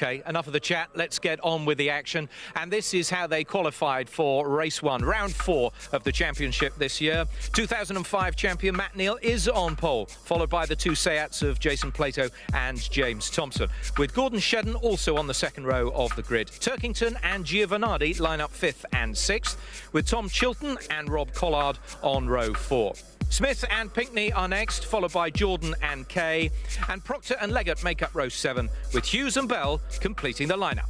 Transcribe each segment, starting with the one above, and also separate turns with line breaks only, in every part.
Okay, enough of the chat. Let's get on with the action. And this is how they qualified for race 1, round 4 of the championship this year. 2005 champion Matt Neal is on pole, followed by the two Seats of Jason Plato and James Thompson, with Gordon Shedden also on the second row of the grid. Turkington and Giovanardi line up 5th and 6th, with Tom Chilton and Rob Collard on row 4. Smith and Pinkney are next, followed by Jordan and Kay. And Proctor and Leggett make up row 7, with Hughes and Bell completing the lineup.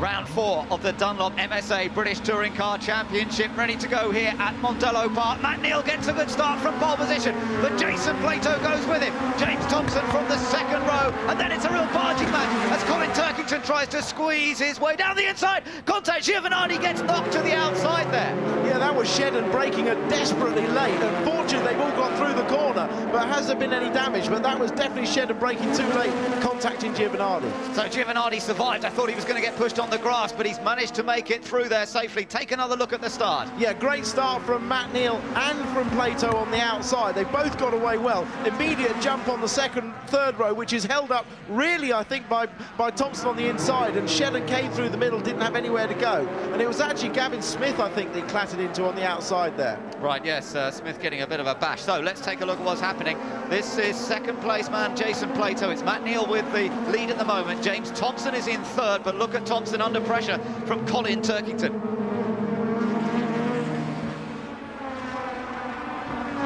Round 4 of the Dunlop MSA British Touring Car Championship, ready to go here at Mondello Park. Matt Neal gets a good start from pole position, but Jason Plato goes with him. James Thompson from the second row, and then it's a real barging match as Colin Turkington tries to squeeze his way down the inside. Contact Giovanardi gets knocked to the outside there.
Yeah, that was Shedden breaking it desperately late. Unfortunately, they've all got through the corner, but has there been any damage? But that was definitely Shedden breaking too late, contacting Giovanardi.
So Giovanardi survived. I thought he was going to get pushed on the grass, but he's managed to make it through there safely. Take another look at the start.
Yeah, great start from Matt Neal and from Plato on the outside. They both got away well. Immediate jump on the third row, which is held up really, I think, by Thompson on the inside, and Shedden came through the middle, didn't have anywhere to go. And it was actually Gavin Smith, I think, they clattered into on the outside there.
Right, yes, Smith getting a bit of a bash. So let's take a look at what's happening. This is second place man Jason Plato. It's Matt Neal with the lead at the moment. James Thompson is in third, but look at Thompson under pressure from Colin Turkington.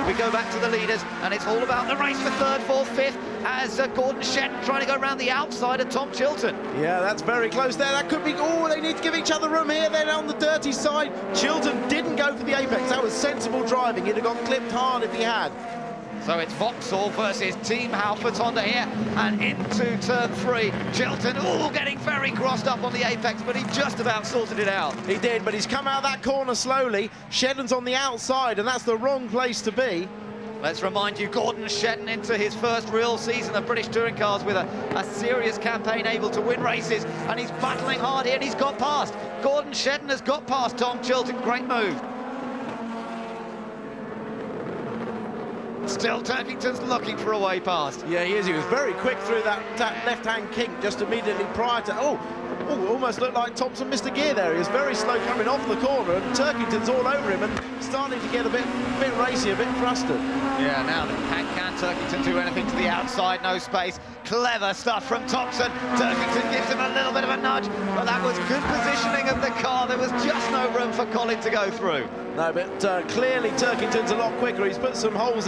We go back to the leaders, and it's all about the race for third, fourth, fifth, as Gordon Shedden trying to go around the outside of Tom Chilton.
Yeah, that's very close there. That could be... Oh, they need to give each other room here. They're on the dirty side. Chilton didn't go for the apex. That was sensible driving. He'd have got clipped hard if he had.
So it's Vauxhall versus Team Halfords Honda here, and into turn 3. Chilton, getting very crossed up on the apex, but he just about sorted it out.
He did, but he's come out of that corner slowly. Shedden's on the outside, and that's the wrong place to be.
Let's remind you, Gordon Shedden into his first real season of British Touring Cars with a serious campaign, able to win races, and he's battling hard here, and he's got past. Gordon Shedden has got past Tom Chilton. Great move. Still, Turkington's looking for a way past.
Yeah, he is. He was very quick through that left-hand kick just immediately prior to... almost looked like Thompson missed a gear there. He was very slow coming off the corner, and Turkington's all over him and starting to get a bit racy, a bit flustered.
Yeah, now can Turkington do anything to the outside? No space. Clever stuff from Thompson. Turkington gives him a little bit of a nudge, but that was good positioning of the car. There was just no room for Colin to go through.
No, but clearly Turkington's a lot quicker. He's put some holes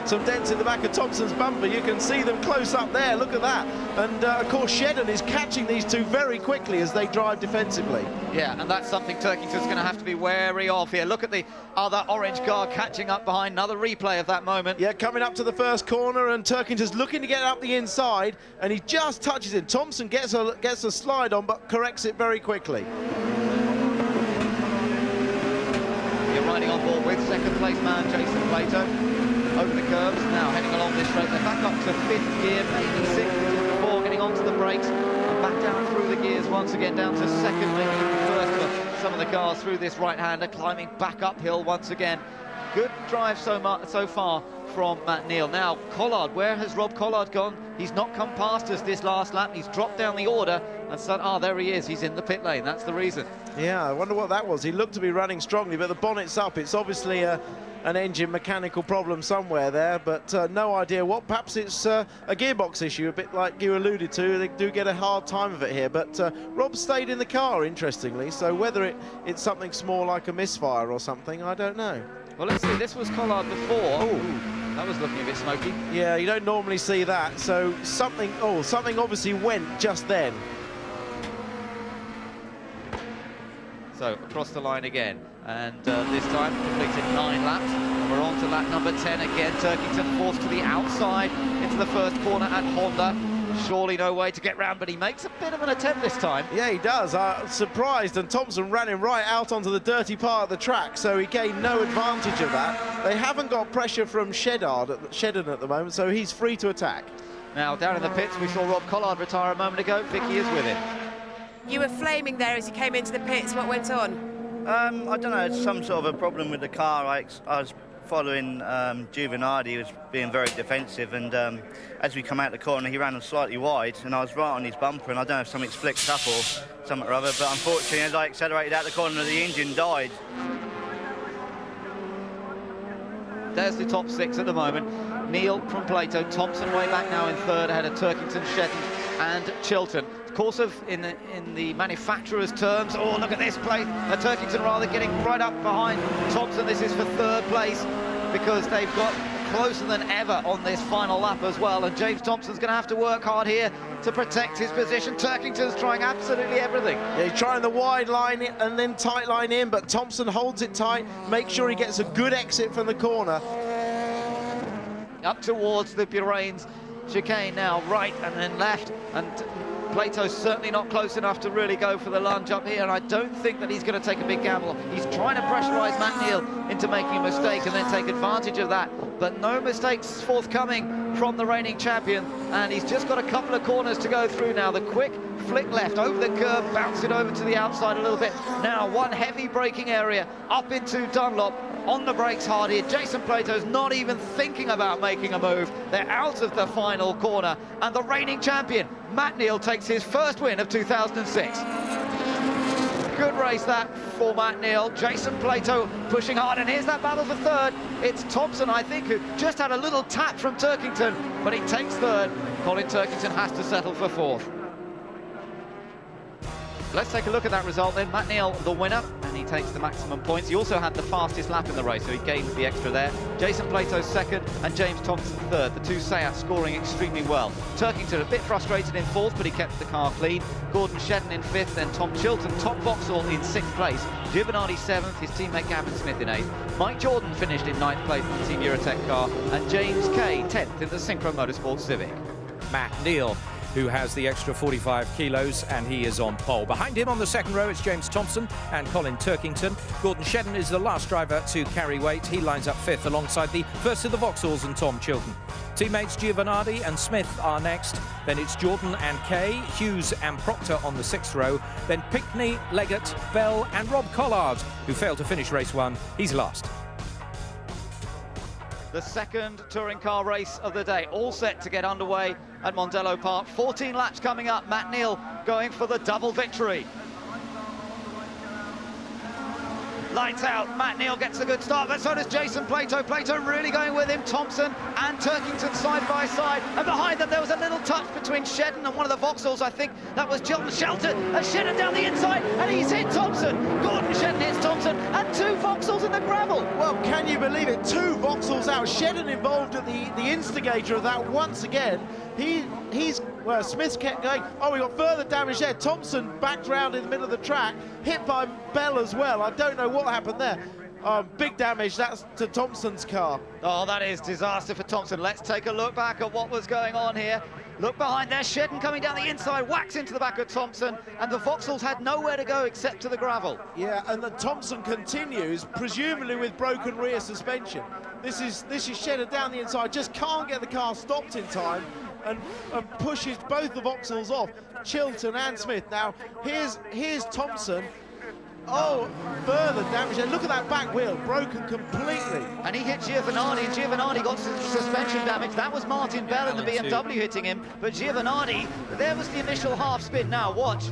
some dents in the back of Thompson's bumper. You can see them close up there. Look at that. And of course, Shedden is catching these two very quickly as they drive defensively.
Yeah, and that's something Turkington's going to have to be wary of here. Look at the other orange car catching up behind. Another replay of that moment.
Yeah, coming up to the first corner, and Turkington's looking to get up the inside, and he just touches it. Thompson gets a slide on, but corrects it very quickly.
You're riding on board with second place man Jason Plato over the curves. Now heading along this straight, they're back up to 5th gear, maybe 6th before getting onto the brakes, and back down through the gears once again, down to 2nd, maybe even 1st for some of the cars through this right-hander, climbing back uphill once again. Good drive so far from Matt Neal. Now, Collard, where has Rob Collard gone? He's not come past us this last lap. He's dropped down the order, and there he is. He's in the pit lane. That's the reason. Yeah,
I wonder what that was. He looked to be running strongly, but the bonnet's up. It's obviously an engine mechanical problem somewhere there, but no idea what. Perhaps it's a gearbox issue, a bit like you alluded to. They do get a hard time of it here, but Rob stayed in the car, interestingly, so whether it's something small like a misfire or something, I don't know.
Well, let's see. This was Collard before. That was looking a bit smoky.
Yeah, you don't normally see that. So something obviously went just then.
So across the line again, and this time completed 9 laps. And we're on to lap number 10 again. Turkington forced to the outside into the first corner at Honda. Surely no way to get round, but he makes a bit of an attempt this time.
Yeah, he does. Surprised, and Thompson ran him right out onto the dirty part of the track, so he gained no advantage of that. They haven't got pressure from Shedden at the moment, so he's free to attack.
Now, down in the pits, we saw Rob Collard retire a moment ago. Vicky is with him.
You were flaming there as you came into the pits. What went on?
I don't know, it's some sort of a problem with the car. I was following Giovinardi, he was being very defensive, and as we come out the corner, he ran slightly wide, and I was right on his bumper, and I don't know if something's flicked up or something or other, but unfortunately, as I accelerated out the corner, the engine died.
There's the top 6 at the moment. Neal from Plato, Thompson way back now in 3rd, ahead of Turkington, Shedden and Chilton. Of course, in the manufacturer's terms, oh, look at this place. Turkington rather getting right up behind Thompson. This is for 3rd place because they've got closer than ever on this final lap as well, and James Thompson's going to have to work hard here to protect his position. Turkington's trying absolutely everything.
Yeah, he's trying the wide line and then tight line in, but Thompson holds it tight, makes sure he gets a good exit from the corner.
Up towards the Buraines chicane now, right and then left, and Plato's certainly not close enough to really go for the lunge up here, and I don't think that he's going to take a big gamble. He's trying to pressurise Matt Neal into making a mistake and then take advantage of that, but no mistakes forthcoming from the reigning champion, and he's just got a couple of corners to go through now. The quick flick left over the curb, bounce it over to the outside a little bit. Now one heavy braking area up into Dunlop, on the brakes hard here. Jason Plato's not even thinking about making a move. They're out of the final corner, and the reigning champion, Matt Neal, takes his first win of 2006. Good race that for Matt Neal. Jason Plato pushing hard, and here's that battle for 3rd. It's Thompson, I think, who just had a little tap from Turkington, but he takes 3rd. Colin Turkington has to settle for 4th. Let's take a look at that result then. Matt Neal, the winner, and he takes the maximum points. He also had the fastest lap in the race, so he gains the extra there. Jason Plato 2nd and James Thompson 3rd. The two Seats scoring extremely well. Turkington a bit frustrated in 4th, but he kept the car clean. Gordon Shedden in 5th, then Tom Chilton, top Vauxhall in 6th place. Giovinardi 7th, his teammate Gavin Smith in 8th. Mike Jordan finished in 9th place in the Team Eurotech car, and James Kay 10th in the Synchro Motorsport Civic.
Matt Neal, who has the extra 45 kilos, and he is on pole. Behind him on the 2nd row, it's James Thompson and Colin Turkington. Gordon Shedden is the last driver to carry weight. He lines up 5th alongside the first of the Vauxhalls and Tom Chilton. Teammates Giovinardi and Smith are next. Then it's Jordan and Kay, Hughes and Proctor on the 6th row. Then Pickney, Leggett, Bell and Rob Collard, who failed to finish race 1. He's last.
The 2nd touring car race of the day, all set to get underway at Mondello Park. 14 laps coming up. Matt Neal going for the double victory. Lights out. Matt Neal gets a good start, but so does Jason Plato. Plato really going with him. Thompson and Turkington side by side. And behind them, there was a little touch between Shedden and one of the Vauxhalls. I think that was Chilton. Shelton, and Shedden down the inside, and he's hit Thompson. Gordon Shedden hits Thompson, and 2 Vauxhalls in the gravel.
Well, can you believe it? 2 Vauxhalls out. Shedden involved at the instigator of that once again. Well, Smith kept going. Oh, we got further damage there. Thompson backed round in the middle of the track, hit by Bell as well. I don't know what happened there. Big damage, that's to Thompson's car.
Oh, that is disaster for Thompson. Let's take a look back at what was going on here. Look behind there, Shedden coming down the inside, whacks into the back of Thompson, and the Vauxhalls had nowhere to go except to the gravel.
Yeah, and the Thompson continues, presumably with broken rear suspension. This is Shedden down the inside, just can't get the car stopped in time, and pushes both the Vauxhalls off, Chilton and Smith. Now, here's Thompson. Oh, further damage. And look at that back wheel, broken completely.
And he hit Giovinardi, and Giovinardi got suspension damage. That was Martin Bell in the BMW hitting him, but Giovinardi, there was the initial half spin. Now, watch.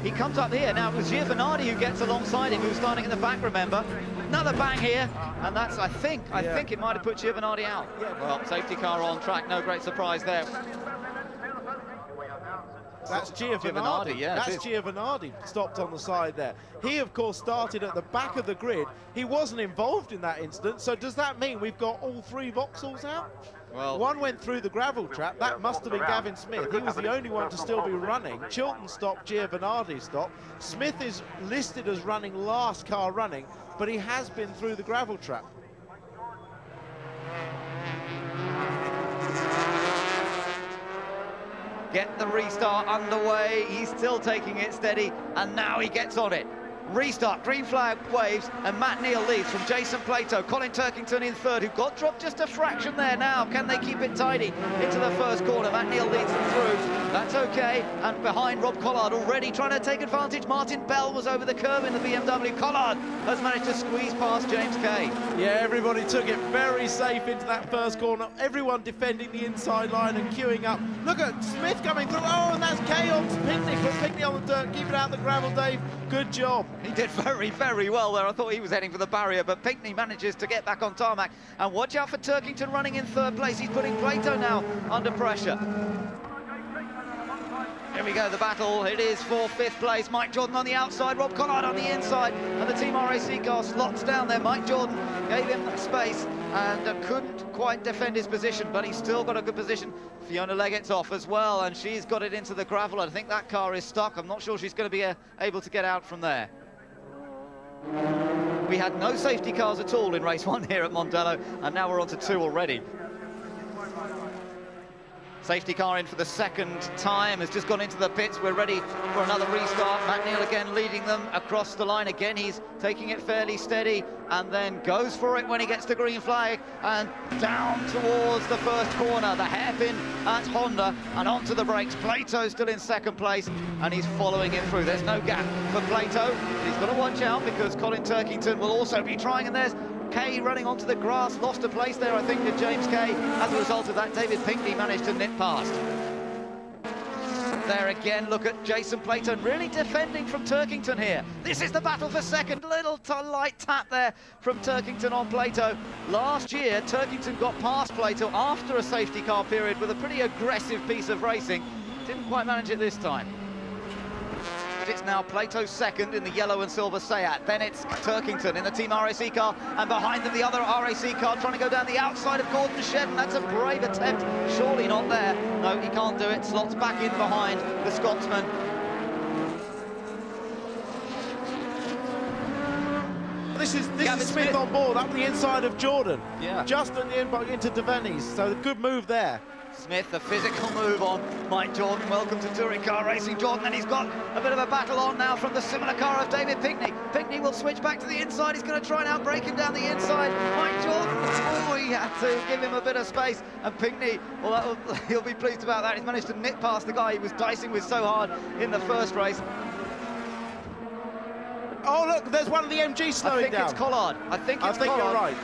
He comes up here. Now, it was Giovinardi who gets alongside him, who's starting in the back, remember. Another bang here, and that's, I think it might have put Giovinardi out. Well, safety car on track, no great surprise there.
That's Giovinardi.
Yeah,
that's Giovinardi stopped on the side there. He, of course, started at the back of the grid. He wasn't involved in that incident, so does that mean we've got all 3 Vauxhalls out? Well, one went through the gravel trap. That must have been Gavin Smith. He was the only one to still be running. Chilton stopped, Giovinardi stopped. Smith is listed as running last car running, but he has been through the gravel trap.
Get the restart underway. He's still taking it steady, and now he gets on it. Restart, green flag waves, and Matt Neal leads from Jason Plato. Colin Turkington in 3rd, who got dropped just a fraction there. Now, can they keep it tidy into the first corner? Matt Neal leads them through. That's okay, and behind Rob Collard already trying to take advantage. Martin Bell was over the curve in the BMW. Collard has managed to squeeze past James Kay.
Yeah, everybody took it very safe into that first corner. Everyone defending the inside line and queuing up. Look at Smith coming through. Oh, and that's Kay on Pinkney. Put Pinkney on the dirt, keep it out of the gravel, Dave. Good job.
He did very, very well there. I thought he was heading for the barrier, but Pinkney manages to get back on tarmac. And watch out for Turkington running in third place. He's putting Plato now under pressure. Here we go, the battle. It is for fifth place. Mike Jordan on the outside, Rob Collard on the inside, and the Team RAC car slots down there. Mike Jordan gave him space and couldn't quite defend his position, but he's still got a good position. Fiona Leggett's off as well, and she's got it into the gravel. I think that car is stuck. I'm not sure she's going to be able to get out from there. We had no safety cars at all in race one here at Mondello, and now we're on to two already. Safety car in for the second time, has just gone into the pits. We're ready for another restart. Matt Neal again leading them across the line. Again, he's taking it fairly steady and then goes for it when he gets the green flag and down towards the first corner. The hairpin at Honda and onto the brakes. Plato still in second place and he's following him through. There's no gap for Plato. He's got to watch out because Colin Turkington will also be trying, and there's Kay running onto the grass, lost a place there, I think, to James Kay. As a result of that, David Pinkney managed to nip past. There again, look at Jason Plato really defending from Turkington here. This is the battle for second. Little light tap there from Turkington on Plato. Last year, Turkington got past Plato after a safety car period with a pretty aggressive piece of racing. Didn't quite manage it this time. It's now Plato's second in the yellow and silver Seat. Then it's Turkington in the Team RAC car, and behind them the other RAC car trying to go down the outside of Gordon Shedden. That's a brave attempt, surely not there. No, he can't do it. Slots back in behind the Scotsman.
This is Smith on board, up the inside of Jordan.
Yeah.
Just at the end into Devaney's, so a good move there.
Smith, a physical move on Mike Jordan. Welcome to Touring Car Racing, Jordan, and he's got a bit of a battle on now from the similar car of David Pinkney. Pinkney will switch back to the inside. He's going to try and outbrake him down the inside. Mike Jordan, oh, he had to give him a bit of space, and Pinkney, well, he'll be pleased about that. He's managed to nip past the guy he was dicing with so hard in the first race.
Oh, look, there's one of the MG slowing down.
I think it's Collard. I think Collard.
You're right.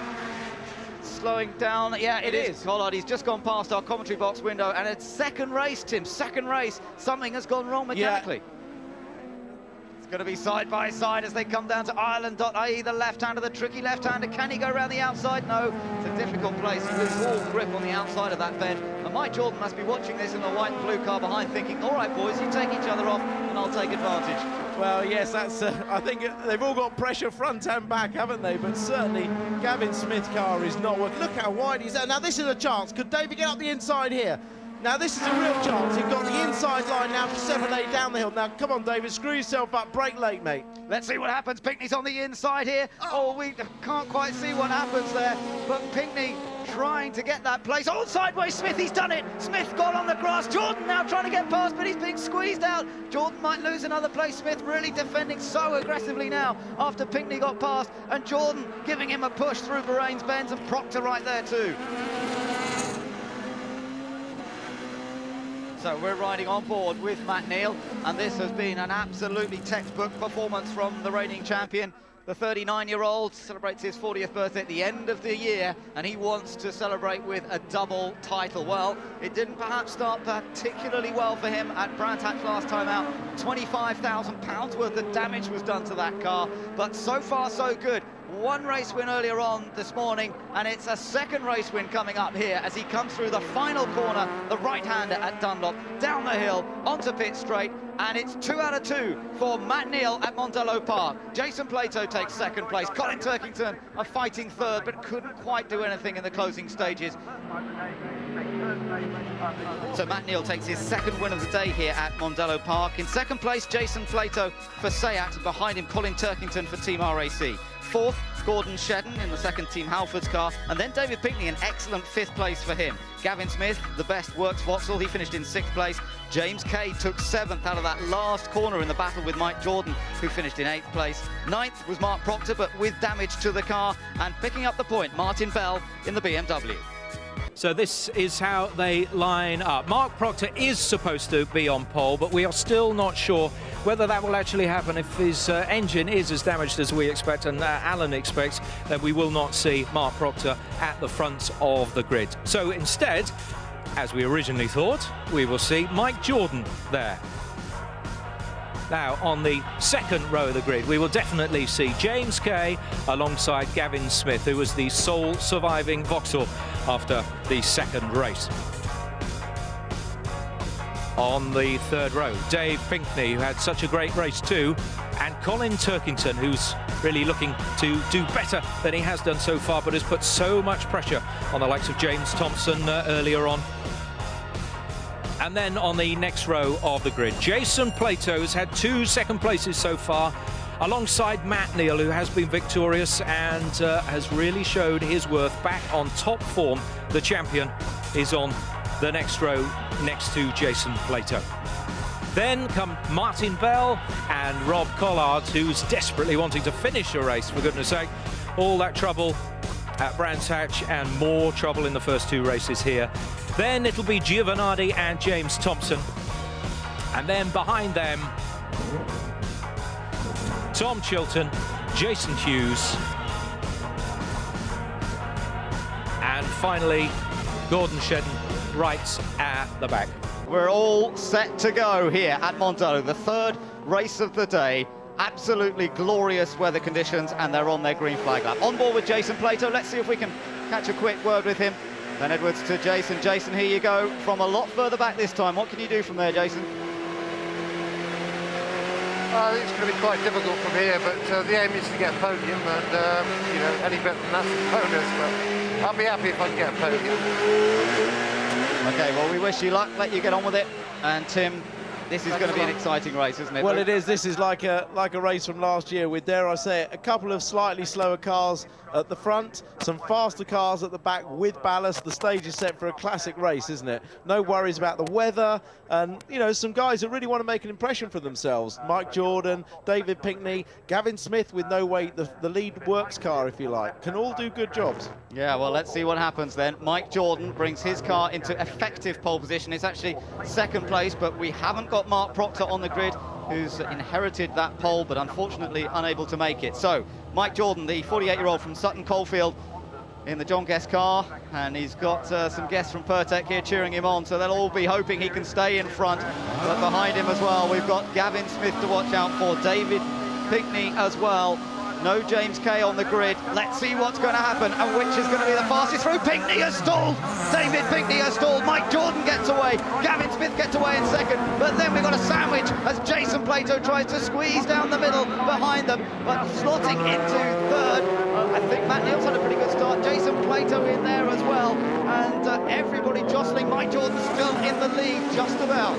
Slowing down, yeah, it is Collard. He's just gone past our commentary box window, and it's second race, Tim, second race. Something has gone wrong mechanically. Yeah. It's going to be side by side as they come down to Ireland.ie, the left-hander, the tricky left-hander. Can he go around the outside? No, it's a difficult place. He loses all grip on the outside of that bend. And Mike Jordan must be watching this in the white and blue car behind, thinking, all right, boys, you take each other off, and I'll take advantage.
Well, yes, that's. I think they've all got pressure front and back, haven't they? But certainly, Gavin Smith's car is not working. Look how wide he's at. Now, this is a chance. Could David get up the inside here? Now, this is a real chance. He's got the inside line now for 7-8 down the hill. Now, come on, David, screw yourself up. Brake late, mate.
Let's see what happens. Pinkney's on the inside here. Oh, we can't quite see what happens there. But Pinkney trying to get that place. Oh, sideways Smith, he's done it. Smith got on the grass. Jordan now trying to get past, but he's being squeezed out. Jordan might lose another place. Smith really defending so aggressively now after Pinkney got past, and Jordan giving him a push through Bahrain's bends, and Proctor right there too. So we're riding on board with Matt Neal, and this has been an absolutely textbook performance from the reigning champion. The 39-year-old celebrates his 40th birthday at the end of the year, and he wants to celebrate with a double title. Well, it didn't perhaps start particularly well for him at Brands Hatch last time out. £25,000 worth of damage was done to that car, but so far so good. One race win earlier on this morning, and it's a second race win coming up here as he comes through the final corner, the right-hander at Dunlop, down the hill, onto pit straight, and it's 2 out of 2 for Matt Neal at Mondello Park. Jason Plato takes second place. Colin Turkington a fighting third, but couldn't quite do anything in the closing stages. So Matt Neal takes his second win of the day here at Mondello Park. In second place, Jason Plato for Seat. Behind him, Colin Turkington for Team RAC. Fourth, Gordon Shedden in the second Team Halford's car, and then David Pinkney, an excellent fifth place for him. Gavin Smith, the best works Vauxhall, he finished in sixth place. James Kay took seventh out of that last corner in the battle with Mike Jordan, who finished in eighth place. Ninth was Mark Proctor, but with damage to the car, and picking up the point, Martin Bell in the BMW.
So this is how they line up. Mark Proctor is supposed to be on pole, but we are still not sure whether that will actually happen. If his engine is as damaged as we expect and Alan expects, then we will not see Mark Proctor at the front of the grid. So instead, as we originally thought, we will see Mike Jordan there. Now, on the second row of the grid, we will definitely see James Kay alongside Gavin Smith, who was the sole surviving Vauxhall after the second race. On the third row, Dave Pinkney, who had such a great race too, and Colin Turkington, who's really looking to do better than he has done so far, but has put so much pressure on the likes of James Thompson earlier on. And then on the next row of the grid, Jason Plato has had 2 second places so far, alongside Matt Neal, who has been victorious and has really showed his worth back on top form. The champion is on the next row next to Jason Plato. Then come Martin Bell and Rob Collard, who's desperately wanting to finish a race, for goodness sake. All that trouble at Brands Hatch and more trouble in the first 2 races here. Then it'll be Giovanardi and James Thompson. And then behind them, Tom Chilton, Jason Hughes. And finally, Gordon Shedden right at the back.
We're all set to go here at Mondello, the third race of the day. Absolutely glorious weather conditions, and they're on their green flag lap. On board with Jason Plato. Let's see if we can catch a quick word with him. Then Edwards to Jason. Jason, here you go from a lot further back this time. What can you do from there, Jason?
I think it's going to be quite difficult from here, but the aim is to get a podium, and you know, any better than that's a bonus. But I'll be happy if I can get a podium.
Okay, well, we wish you luck. Let you get on with it. And Tim, this is going to be an exciting race, isn't it?
Well, it is. This is like a race from last year with, dare I say it, a couple of slightly slower cars at the front, some faster cars at the back with ballast. The stage is set for a classic race, isn't it? No worries about the weather, and, you know, some guys that really want to make an impression for themselves. Mike Jordan, David Pinkney, Gavin Smith with no weight, the lead works car, if you like, can all do good jobs.
Yeah, well, let's see what happens then. Mike Jordan brings his car into effective pole position. It's actually second place, but we haven't got Mark Proctor on the grid, who's inherited that pole, but unfortunately unable to make it. So, Mike Jordan, the 48-year-old from Sutton Coldfield, in the John Guest car, and he's got some guests from Pertec here cheering him on, so they'll all be hoping he can stay in front. But behind him as well, we've got Gavin Smith to watch out for, David Pinkney as well. No James Kay on the grid. Let's see what's going to happen and which is going to be the fastest through. Pinkney has stalled. David Pinkney has stalled. Mike Jordan gets away. Gavin Smith gets away in second. But then we've got a sandwich as Jason Plato tries to squeeze down the middle behind them. But slotting into third. I think Matt Neal's had a pretty good start. Jason Plato in there as well. And everybody jostling. Mike Jordan still in the lead just about.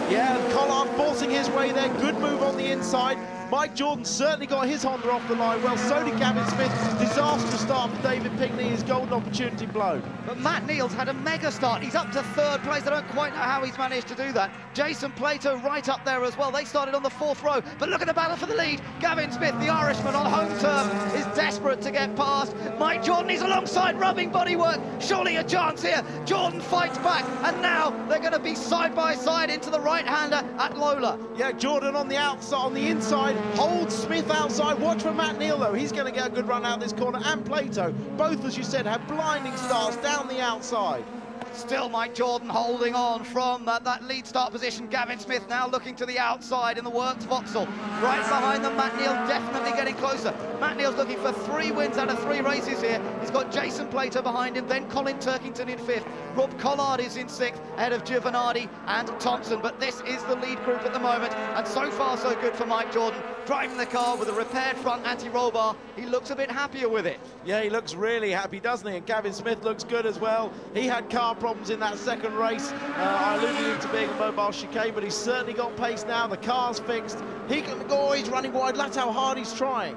Yeah, and Collard forcing his way there. Good move on the inside. Mike Jordan certainly got his Honda off the line. Well, so did Gavin Smith. Disastrous start for David Pinkney. His golden opportunity blown.
But Matt Neal's had a mega start. He's up to third place. I don't quite know how he's managed to do that. Jason Plato right up there as well. They started on the fourth row. But look at the battle for the lead. Gavin Smith, the Irishman on home turf, is desperate to get past. Mike Jordan, he's alongside, rubbing bodywork. Surely a chance here. Jordan fights back. And now they're going to be side by side into the right-hander at Lola.
Yeah, Jordan on the outside, on the inside. Holds Smith outside. Watch for Matt Neal, though. He's going to get a good run out this corner. And Plato, both, as you said, have blinding starts down the outside.
Still Mike Jordan holding on from that lead start position. Gavin Smith now looking to the outside in the works Vauxhall. Right behind them, Matt Neal definitely getting closer. Matt Neal's looking for 3 wins out of 3 races here. He's got Jason Plato behind him, then Colin Turkington in 5th. Rob Collard is in 6th, ahead of Giovanardi and Thompson. But this is the lead group at the moment, and so far so good for Mike Jordan. Driving the car with a repaired front anti-roll bar. He looks a bit happier with it.
Yeah, he looks really happy, doesn't he? And Gavin Smith looks good as well. He had car problems in that second race. I alluded him to being a mobile chicane, but he's certainly got pace now. The car's fixed. He can go. He's running wide. That's how hard he's trying.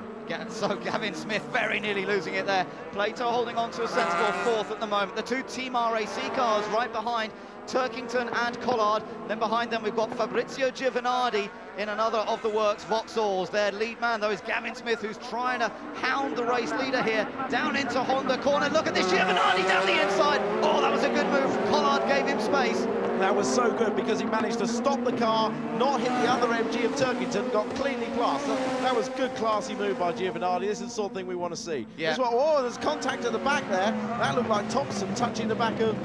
So Gavin Smith very nearly losing it there. Plato holding on to a sensible 4th at the moment. The 2 Team RAC cars right behind Turkington and Collard. Then behind them we've got Fabrizio Giovanardi in another of the works Vauxhalls. Their lead man though is Gavin Smith, who's trying to hound the race leader here down into Honda corner. Look at this, Giovanardi down the inside. Oh, that was a good move. Collard gave him space.
That was so good because he managed to stop the car, not hit the other MG of Turkington, got cleanly past. That was good, classy move by Giovanardi. This is the sort of thing we want to see.
Yeah.
Oh, there's contact at the back there. That looked like Thompson touching the back of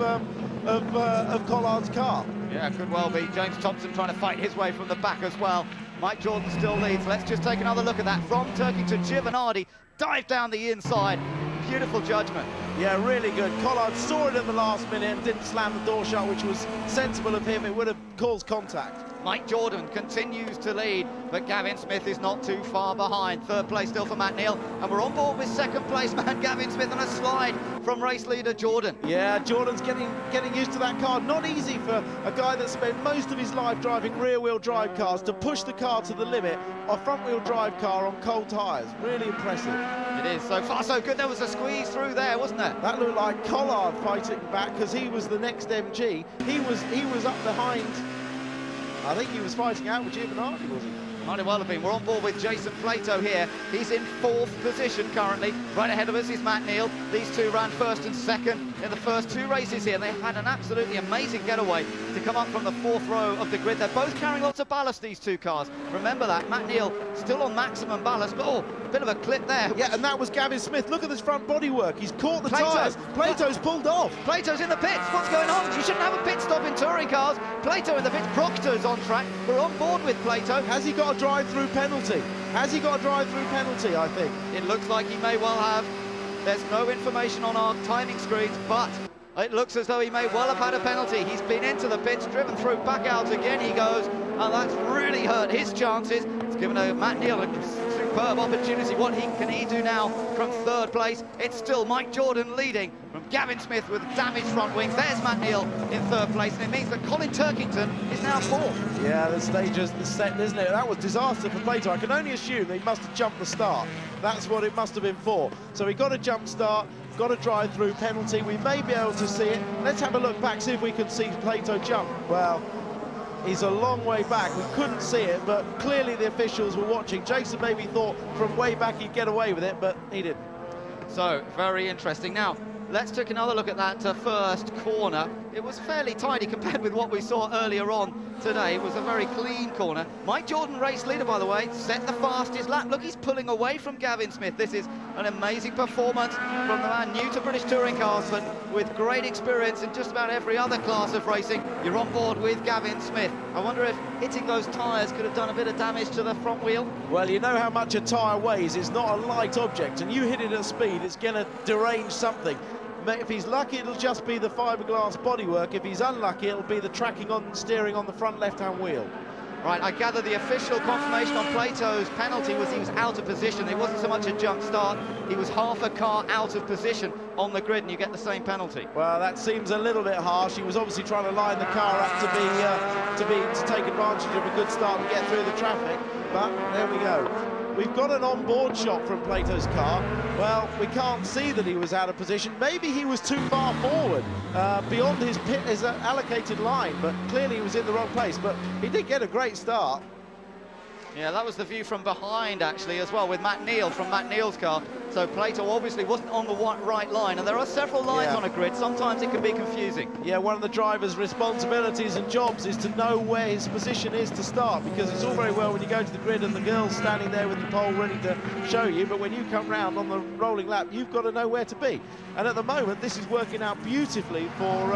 Collard's car.
Yeah, could well be. James Thompson trying to fight his way from the back as well. Mike Jordan still leads. Let's just take another look at that. From Turkington, Giovanardi dived down the inside. Beautiful judgment.
Yeah, really good. Collard saw it in the last minute and didn't slam the door shut, which was sensible of him. It would have caused contact.
Mike Jordan continues to lead, but Gavin Smith is not too far behind. Third place still for Matt Neal, and we're on board with second place man Gavin Smith on a slide from race leader Jordan.
Yeah, Jordan's getting used to that car. Not easy for a guy that spent most of his life driving rear-wheel drive cars to push the car to the limit. A front-wheel drive car on cold tyres. Really impressive.
It is. So far so good. There was a squeeze through there, wasn't there?
That looked like Collard fighting back because he was the next MG. He was up behind. I think he was fighting out with Giovanardi, was he?
Might well have been. We're on board with Jason Plato here. He's in fourth position currently. Right ahead of us is Matt Neal. These two ran first and second in the first two races here. They had an absolutely amazing getaway to come up from the fourth row of the grid. They're both carrying lots of ballast, these two cars. Remember that. Matt Neal still on maximum ballast, but oh, a bit of a clip there.
Yeah, and that was Gavin Smith. Look at this front bodywork. He's caught the tyres. Plato's pulled off.
Plato's in the pits. What's going on? You shouldn't have a pit stop in touring cars. Plato in the pits. Proctor's on track. We're on board with Plato.
Has he got a drive-through penalty? Has he got a drive-through penalty, I think?
It looks like he may well have. There's no information on our timing screens, but it looks as though he may well have had a penalty. He's been into the pits, driven through, back out again he goes, and that's really hurt his chances. It's given Matt Neal a superb opportunity. What can he do now from third place? It's still Mike Jordan leading from Gavin Smith with damaged front wings. There's Matt Neal in third place, and it means that Colin Turkington is now fourth.
Yeah, the stage is set, isn't it? That was disaster for Plato. I can only assume that he must have jumped the start. That's what it must have been for. So he got a jump start, got a drive-through penalty. We may be able to see it. Let's have a look back, see if we can see Plato jump. Well, he's a long way back. We couldn't see it, but clearly the officials were watching. Jason maybe thought from way back he'd get away with it, but he didn't.
So, very interesting. Now, let's take another look at that first corner. It was fairly tidy compared with what we saw earlier on today. It was a very clean corner. Mike Jordan, race leader, by the way, set the fastest lap. Look, he's pulling away from Gavin Smith. This is an amazing performance from the man new to British touring cars, but with great experience in just about every other class of racing. You're on board with Gavin Smith. I wonder if hitting those tyres could have done a bit of damage to the front wheel.
Well, you know how much a tyre weighs. It's not a light object, and you hit it at speed, it's going to derange something. If he's lucky, it'll just be the fiberglass bodywork. If he's unlucky, it'll be the tracking on steering on the front left-hand wheel.
Right, I gather the official confirmation on Plato's penalty was he was out of position. It wasn't so much a jump start, he was half a car out of position on the grid, and you get the same penalty.
Well, that seems a little bit harsh. He was obviously trying to line the car up to take advantage of a good start and get through the traffic. But there we go. We've got an on-board shot from Plato's car. Well, we can't see that he was out of position. Maybe he was too far forward, beyond his allocated line, but clearly he was in the wrong place. But he did get a great start.
Yeah, that was the view from behind, actually, as well, with Matt Neal from Matt Neal's car. So Plato obviously wasn't on the right line, and there are several lines on a grid. Sometimes it can be confusing.
Yeah, one of the driver's responsibilities and jobs is to know where his position is to start, because it's all very well when you go to the grid and the girl's standing there with the pole ready to show you, but when you come round on the rolling lap, you've got to know where to be. And at the moment, this is working out beautifully for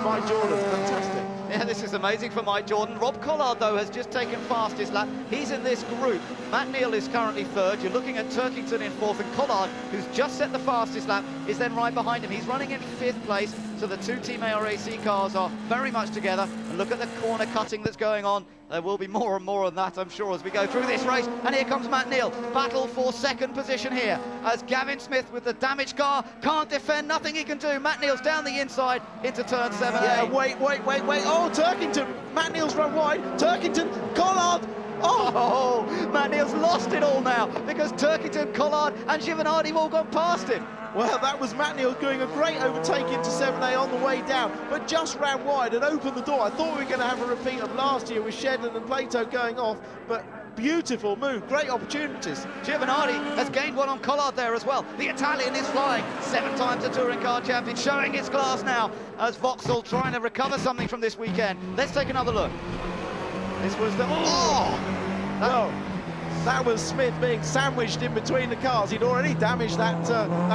Mike Jordan. Fantastic.
Yeah, this is amazing for Mike Jordan. Rob Collard, though, has just taken fastest lap. He's in this group. Matt Neal is currently third. You're looking at Turkington in fourth, and Collard, who's just set the fastest lap, is then right behind him. He's running in fifth place, so the two Team ARAC cars are very much together. And look at the corner cutting that's going on. There will be more and more of that, I'm sure, as we go through this race. And here comes Matt Neal. Battle for second position here, as Gavin Smith with the damaged car can't defend, nothing he can do. Matt Neal's down the inside into turn 7A.
Yeah, wait. Oh, Turkington. Matt Neal's run wide. Turkington, Collard.
Oh, Matt Neal's lost it all now, because Turkington, Collard and Giovanardi have all gone past him.
Well, that was Matt Neal doing a great overtake into 7A on the way down, but just ran wide and opened the door. I thought we were going to have a repeat of last year with Shedden and Plato going off, but beautiful move, great opportunities.
Giovanardi has gained one on Collard there as well. The Italian is flying, 7 times a touring car champion, showing its class now as Vauxhall trying to recover something from this weekend. Let's take another look. This was the...
Well, that was Smith being sandwiched in between the cars. He'd already damaged that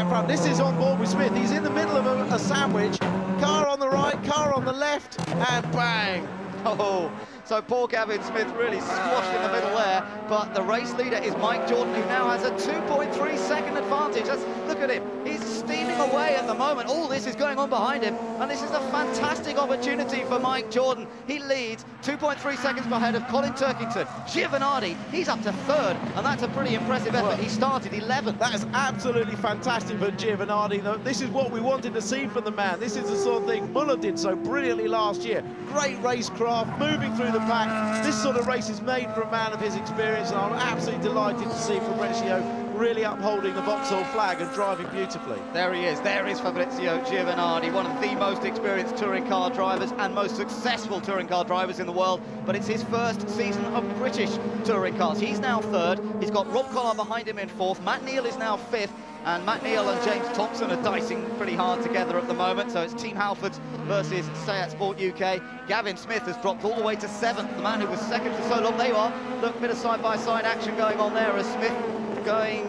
front. This is on board with Smith. He's in the middle of a sandwich. Car on the right, car on the left, and bang.
Oh, so poor Gavin Smith really squashed in the middle there, but the race leader is Mike Jordan, who now has a 2.3 second advantage. Look at him, he's steaming away at the moment. All this is going on behind him, and this is a fantastic opportunity for Mike Jordan. He leads 2.3 seconds ahead of Colin Turkington. Giovanardi, he's up to 3rd, and that's a pretty impressive effort. Well, he started 11th.
That is absolutely fantastic for Giovanardi. This is what we wanted to see from the man. This is the sort of thing Muller did so brilliantly last year. Great racecraft, moving through the pack. This sort of race is made for a man of his experience, and I'm absolutely delighted to see Fabrizio really upholding the Vauxhall flag and driving beautifully.
There he is. There is Fabrizio Giovanardi, one of the most experienced touring car drivers and most successful touring car drivers in the world, but it's his first season of British touring cars. He's now 3rd. He's got Rob Collard behind him in 4th. Matt Neal is now 5th. And Matt Neal and James Thompson are dicing pretty hard together at the moment, so it's Team Halfords versus Seat Sport UK. Gavin Smith has dropped all the way to 7th, the man who was 2nd for so long. They are. Look, a bit of side-by-side action going on there as Smith going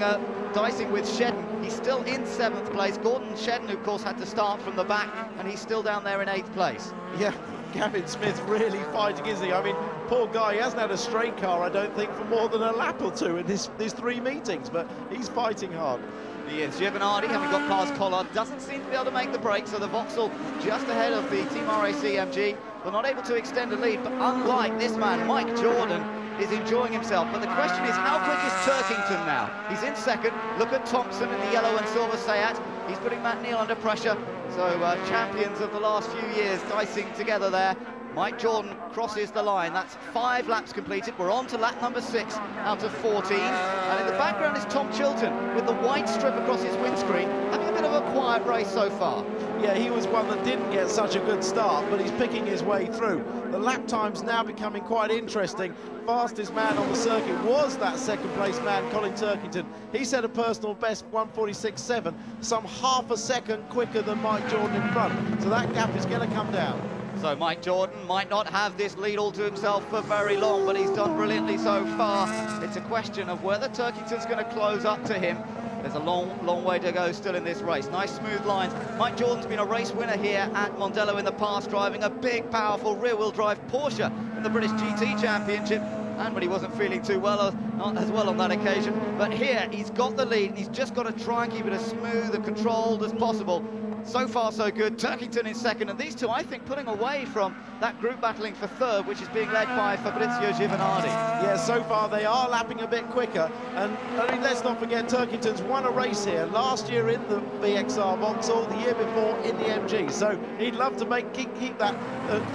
dicing with Shedden. He's still in 7th place. Gordon Shedden, who of course had to start from the back, and he's still down there in 8th place.
Yeah, Gavin Smith really fighting, isn't he? I mean, poor guy, he hasn't had a straight car, I don't think, for more than a lap or two in these 3 meetings, but he's fighting hard.
He is. Giovanardi, having got past Collard, doesn't seem to be able to make the break, so the Vauxhall just ahead of the Team RAC MG. They're not able to extend a lead, but unlike this man, Mike Jordan is enjoying himself. But the question is, how quick is Turkington now? He's in 2nd. Look at Thompson in the yellow and silver Seat. He's putting Matt Neal under pressure. So champions of the last few years dicing together there. Mike Jordan crosses the line. That's 5 laps completed. We're on to lap number 6 out of 14. And in the background is Tom Chilton with the white strip across his windscreen, having a bit of a quiet race so far.
Yeah, he was one that didn't get such a good start, but he's picking his way through. The lap time's now becoming quite interesting. Fastest man on the circuit was that 2nd place man, Colin Turkington. He set a personal best 1:46.7, some half a second quicker than Mike Jordan in front. So that gap is going to come down.
So Mike Jordan might not have this lead all to himself for very long, but he's done brilliantly so far. It's a question of whether Turkington's going to close up to him. There's a long way to go still in this race. Nice smooth lines. Mike Jordan's been a race winner here at Mondello in the past, driving a big, powerful rear-wheel drive Porsche in the British GT Championship, and when he wasn't feeling too well, not as well on that occasion. But here, he's got the lead, and he's just got to try and keep it as smooth and controlled as possible. So far, so good. Turkington in 2nd, and these two, I think, pulling away from that group battling for 3rd, which is being led by Fabrizio Giovanardi.
Yeah, so far they are lapping a bit quicker, and I mean, let's not forget Turkington's won a race here last year in the VXR Vauxhall, the year before in the MG, so he'd love to keep that,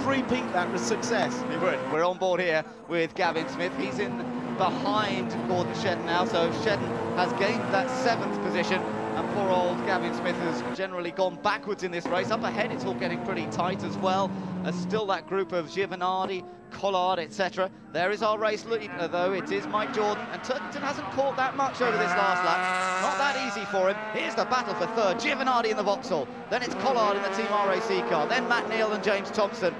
three-peat that with success.
He would. We're on board here with Gavin Smith. He's in behind Gordon Shedden now, so Shedden has gained that 7th position. And poor old Gavin Smith has generally gone backwards in this race. Up ahead, it's all getting pretty tight as well. There's still that group of Giovanardi, Collard, etc. There is our race leader, though. It is Mike Jordan, and Turkington hasn't caught that much over this last lap. Not that easy for him. Here's the battle for 3rd. Giovanardi in the Vauxhall. Then it's Collard in the Team RAC car. Then Matt Neal and James Thompson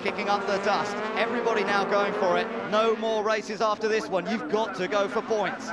kicking up the dust. Everybody now going for it. No more races after this one. You've got to go for points.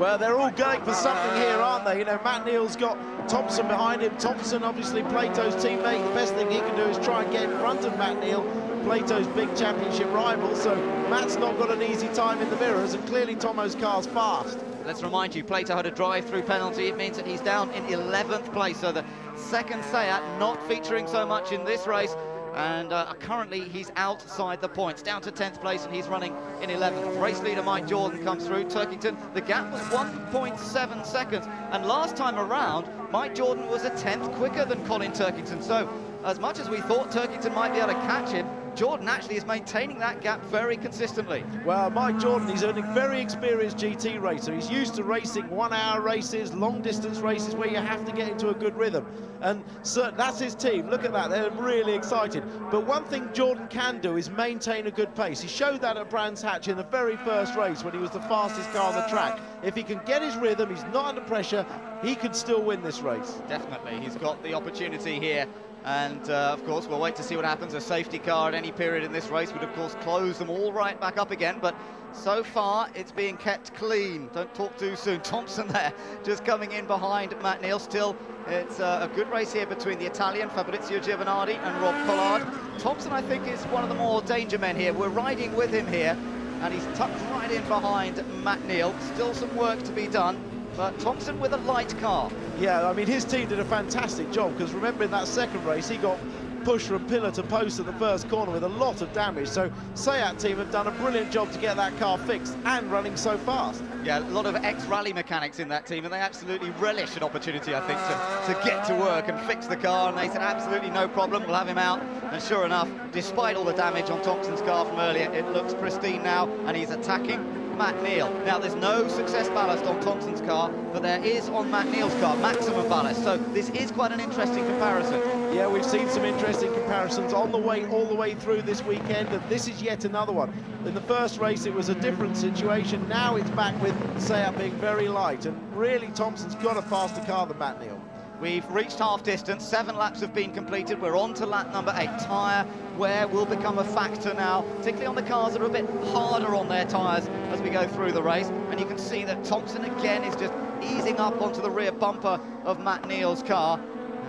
Well, they're all going for something here, aren't they? You know, Matt Neal's got Thompson behind him. Thompson, obviously, Plato's teammate. The best thing he can do is try and get in front of Matt Neal, Plato's big championship rival. So Matt's not got an easy time in the mirrors, and clearly Tomo's car's fast.
Let's remind you, Plato had a drive-through penalty. It means that he's down in 11th place. So the 2nd Seat not featuring so much in this race. And currently he's outside the points, down to 10th place, and he's running in 11th. Race leader Mike Jordan comes through. Turkington, the gap was 1.7 seconds, and last time around Mike Jordan was a 10th quicker than Colin Turkington. So as much as we thought Turkington might be able to catch him, Jordan actually is maintaining that gap very consistently.
Well, Mike Jordan, he's a very experienced GT racer. He's used to racing 1 hour races, long distance races where you have to get into a good rhythm. And so that's his team. Look at that, they're really excited. But one thing Jordan can do is maintain a good pace. He showed that at Brands Hatch in the very first race when he was the fastest car on the track. If he can get his rhythm, he's not under pressure, he can still win this race.
Definitely, he's got the opportunity here. And of course, we'll wait to see what happens. A safety car at any period in this race would of course close them all right back up again, but so far it's being kept clean. Don't talk too soon. Thompson there just coming in behind Matt Neal. Still, it's a good race here between the Italian Fabrizio Giovanardi and Rob Collard. Thompson, I think, is one of the more danger men here. We're riding with him here, and he's tucked right in behind Matt Neal. Still some work to be done, but Thompson with a light car.
Yeah, I mean, his team did a fantastic job, because remember in that second race, he got pushed from pillar to post at the first corner with a lot of damage. So Seat team have done a brilliant job to get that car fixed and running so fast.
Yeah, a lot of ex-rally mechanics in that team, and they absolutely relish an opportunity, I think, to get to work and fix the car. And they said, absolutely no problem, we'll have him out. And sure enough, despite all the damage on Thompson's car from earlier, it looks pristine now, and he's attacking Matt Neal. Now, there's no success ballast on Thompson's car, but there is on Matt Neal's car, maximum ballast. So this is quite an interesting comparison. Yeah,
we've seen some interesting comparisons on the way, all the way through this weekend, and this is yet another one. In the first race, it was a different situation. Now it's back with Seat being very light, and really Thompson's got a faster car than Matt Neal.
We've reached half distance, 7 laps have been completed. We're on to lap number 8. Tyre wear will become a factor now, particularly on the cars that are a bit harder on their tyres as we go through the race. And you can see that Thompson again is just easing up onto the rear bumper of Matt Neal's car.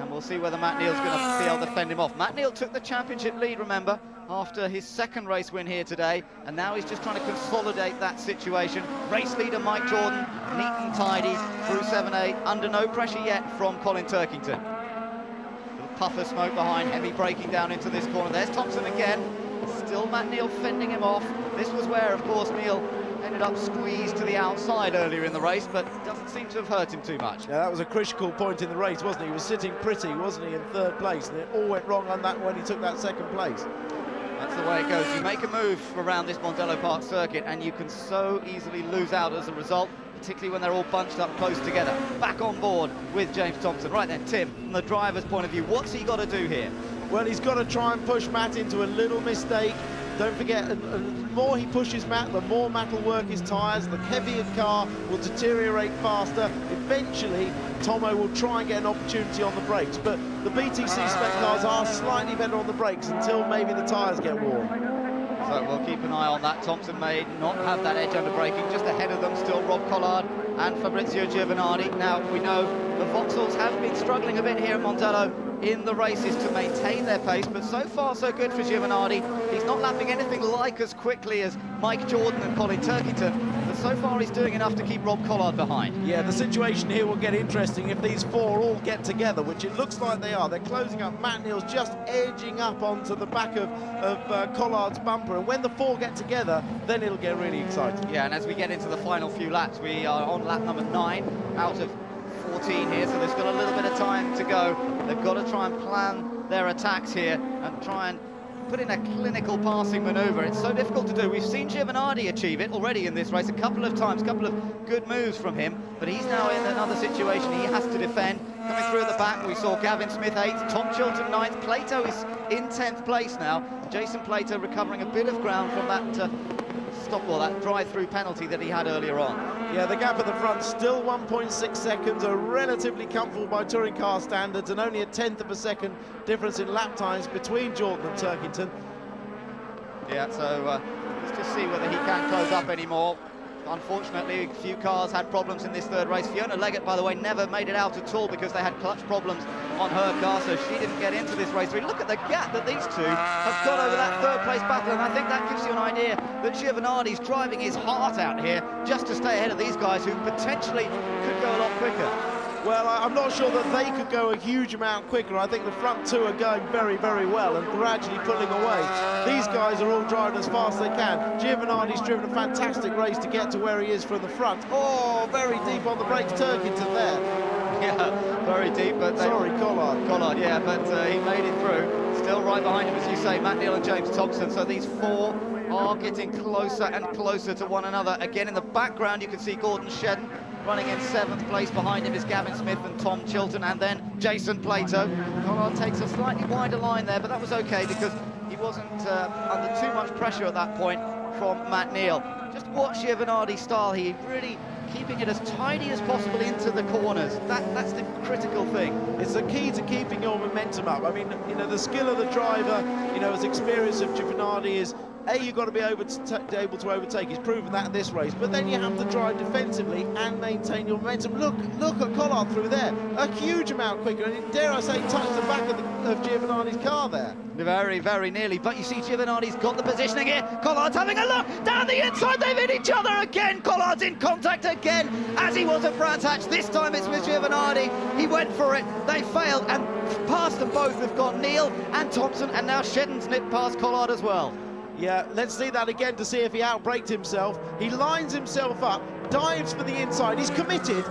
And we'll see whether Matt Neal's going to be able to fend him off. Matt Neal took the championship lead, remember, after his second race win here today, and now he's just trying to consolidate that situation. Race leader Mike Jordan, neat and tidy through 7-8, under no pressure yet from Colin Turkington. Little puff of smoke behind, heavy braking down into this corner. There's Thompson again, still Matt Neal fending him off. This was where, of course, Neal ended up squeezed to the outside earlier in the race, but doesn't seem to have hurt him too much.
Yeah, that was a critical point in the race, wasn't he? He was sitting pretty, wasn't he, in third place, and it all went wrong on that when he took that second place.
That's the way it goes. You make a move around this Mondello Park circuit and you can so easily lose out as a result, particularly when they're all bunched up close together. Back on board with James Thompson. Right then, Tim, from the driver's point of view, what's he got to do here?
Well, he's got to try and push Matt into a little mistake. Don't forget, the more he pushes Matt, the more Matt will work his tyres, the heavier car will deteriorate faster. Eventually, Tomo will try and get an opportunity on the brakes, but the BTCC spec cars are slightly better on the brakes until maybe the tyres get warm.
So we'll keep an eye on that. Thompson may not have that edge under braking. Just ahead of them still Rob Collard and Fabrizio Giovanardi. Now, we know the Vauxhalls have been struggling a bit here at Mondello in the races to maintain their pace, but so far so good for Giovanardi. He's not lapping anything like as quickly as Mike Jordan and Colin Turkington, but so far he's doing enough to keep Rob Collard behind.
Yeah, the situation here will get interesting if these four all get together, which it looks like they are. They're closing up. Matt Neal's just edging up onto the back of Collard's bumper, and when the four get together, then it'll get really exciting.
Yeah, and as we get into the final few laps, we are on lap number 9 out of 14 here, so there's got a little bit of time to go. They've got to try and plan their attacks here and try and put in a clinical passing manoeuvre. It's so difficult to do. We've seen Giovanardi achieve it already in this race a couple of times, a couple of good moves from him, but he's now in another situation. He has to defend. Coming through at the back, we saw Gavin Smith 8th, Tom Chilton 9th, Plato is in 10th place now. Jason Plato recovering a bit of ground from that that drive-through penalty that he had earlier on.
Yeah, the gap at the front still 1.6 seconds, are relatively comfortable by touring car standards, and only a 1/10 of a second difference in lap times between Jordan and Turkington.
Yeah, so let's just see whether he can close up anymore. Unfortunately, a few cars had problems in this third race. Fiona Leggett, by the way, never made it out at all because they had clutch problems on her car, so she didn't get into this race. Look at the gap that these two have got over that third place battle, and I think that gives you an idea that Giovanardi's driving his heart out here just to stay ahead of these guys who potentially could go a lot quicker.
Well, I'm not sure that they could go a huge amount quicker. I think the front two are going very, very well and gradually pulling away. These guys are all driving as fast as they can. Giovanardi's driven a fantastic race to get to where he is from the front. Oh, very deep on the brakes, Turkington there.
Yeah, very deep, but...
Sorry, Collard.
Collard, yeah, but he made it through. Still right behind him, as you say, Matt Neal and James Thompson. So these four are getting closer and closer to one another. Again, in the background, you can see Gordon Shedden running in 7th place. Behind him is Gavin Smith and Tom Chilton, and then Jason Plato. Collard takes a slightly wider line there, but that was okay because he wasn't under too much pressure at that point from Matt Neal. Just watch Giovanardi's style. He really keeping it as tidy as possible into the corners. That's the critical thing.
It's the key to keeping your momentum up. I mean, you know, the skill of the driver, you know, his experience of Giovanardi is, you've got to be able to overtake. He's proven that in this race. But then you have to drive defensively and maintain your momentum. Look at Collard through there. A huge amount quicker. And dare I say, touched the back of Giovanardi's car there.
Very, very nearly. But you see Giovanardi's got the positioning here. Collard's having a look. Down the inside, they've hit each other again. Collard's in contact again, as he was at Brands Hatch. This time it's with Giovanardi. He went for it. They failed. And past them both have got Neal and Thompson. And now Shedden's nipped past Collard as well.
Yeah, let's see that again to see if he outbraked himself. He lines himself up, dives for the inside. He's committed.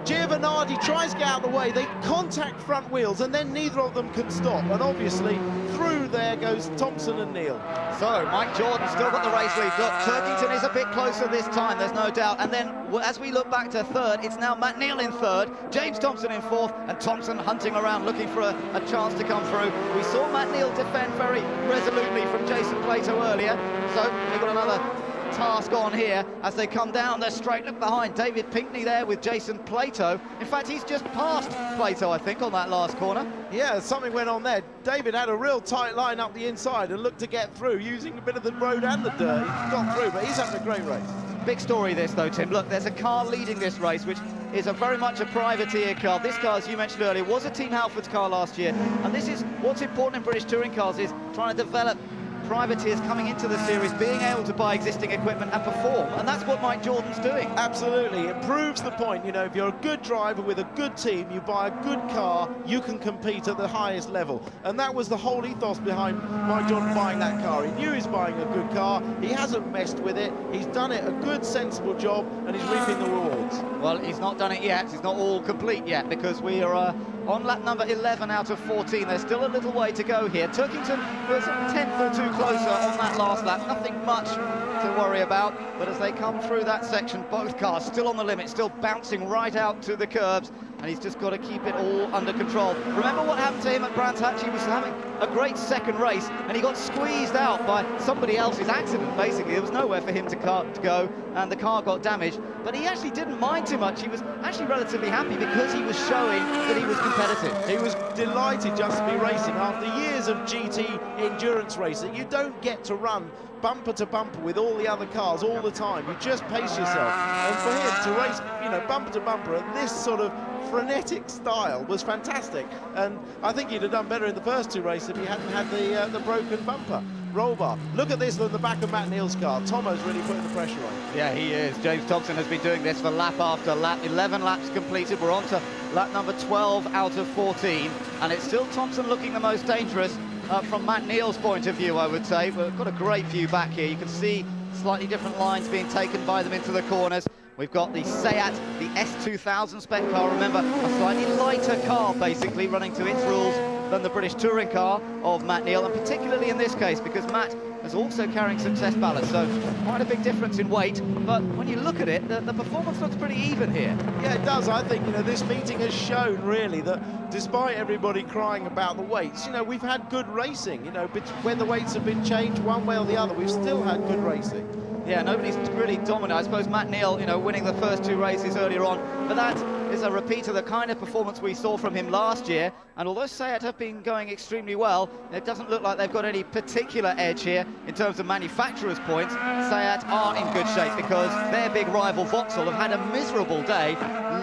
Giovanardi tries to get out of the way. They contact front wheels, and then neither of them can stop. And obviously, through there goes Thompson and Neal.
So, Mike Jordan still got the race lead. Look, Turkington is a bit closer this time, there's no doubt. And then, as we look back to 3rd, it's now Matt Neal in 3rd, James Thompson in 4th, and Thompson hunting around, looking for a chance to come through. We saw Matt Neal defend very resolutely from Jason Plato earlier. So, we've got another task on here as they come down the straight. Look behind, David Pinkney there with Jason Plato. In fact, he's just passed Plato, I think, on that last corner.
Yeah, something went on there. David had a real tight line up the inside and looked to get through using a bit of the road and the dirt. He got through, but he's having a great race.
Big story this though, Tim. Look, there's a car leading this race, which is very much a privateer car. This car, as you mentioned earlier, was a Team Halfords car last year, and this is what's important in British touring cars, is trying to develop privateers coming into the series, being able to buy existing equipment and perform, and that's what Mike Jordan's doing.
Absolutely, it proves the point. You know, if you're a good driver with a good team, you buy a good car, you can compete at the highest level, and that was the whole ethos behind Mike Jordan buying that car. He knew he was buying a good car, he hasn't messed with it, he's done it a good, sensible job, and he's reaping the rewards.
Well, he's not done it yet, it's not all complete yet, because we are on lap number 11 out of 14. There's still a little way to go here. Turkington was a tenth or two closer on that last lap. Nothing much to worry about, but as they come through that section, both cars still on the limit, still bouncing right out to the curbs, and he's just got to keep it all under control. Remember what happened to him at Brands Hatch? He was having a great second race, and he got squeezed out by somebody else's accident, basically. There was nowhere for him to go, and the car got damaged. But he actually didn't mind too much. He was actually relatively happy because he was showing that he was competitive.
He was delighted just to be racing. After years of GT endurance racing, you don't get to run bumper to bumper with all the other cars all the time. You just pace yourself. And for him to race, you know, bumper to bumper at this sort of frenetic style was fantastic. And I think he'd have done better in the first two races if he hadn't had the broken bumper. Roll bar. Look at this on the back of Matt Neal's car. Tomo's really putting the pressure on.
Yeah, he is. James Thompson has been doing this for lap after lap. 11 laps completed. We're on to lap number 12 out of 14. And it's still Thompson looking the most dangerous from Matt Neal's point of view, I would say. We've got a great view back here. You can see slightly different lines being taken by them into the corners. We've got the Seat, the S2000 spec car, remember, a slightly lighter car, basically, running to its rules than the British touring car of Matt Neal, and particularly in this case, because Matt is also carrying success ballast, so quite a big difference in weight, but when you look at it, the performance looks pretty even here.
Yeah, it does. I think, you know, this meeting has shown, really, that despite everybody crying about the weights, you know, we've had good racing, you know, when the weights have been changed one way or the other, we've still had good racing.
Yeah, nobody's really dominant. I suppose Matt Neal, you know, winning the first two races earlier on, but that is a repeat of the kind of performance we saw from him last year. And although Seat have been going extremely well, it doesn't look like they've got any particular edge here in terms of manufacturers' points. Seat are in good shape because their big rival Vauxhall have had a miserable day.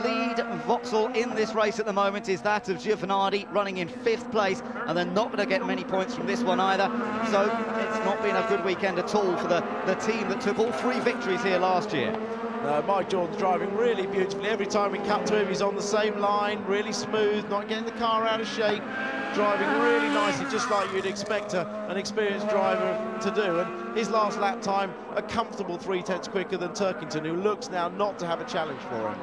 Lead Vauxhall in this race at the moment is that of Giovanardi, running in 5th place, and they're not going to get many points from this one either. So it's not been a good weekend at all for the team that took all 3 victories here last year.
Mike Jordan's driving really beautifully. Every time we cut to to him. He's on the same line, really smooth, not getting the car out of shape, driving really nicely, just like you'd expect an experienced driver to do. And his last lap time, a comfortable 3/10 quicker than Turkington, who looks now not to have a challenge for him.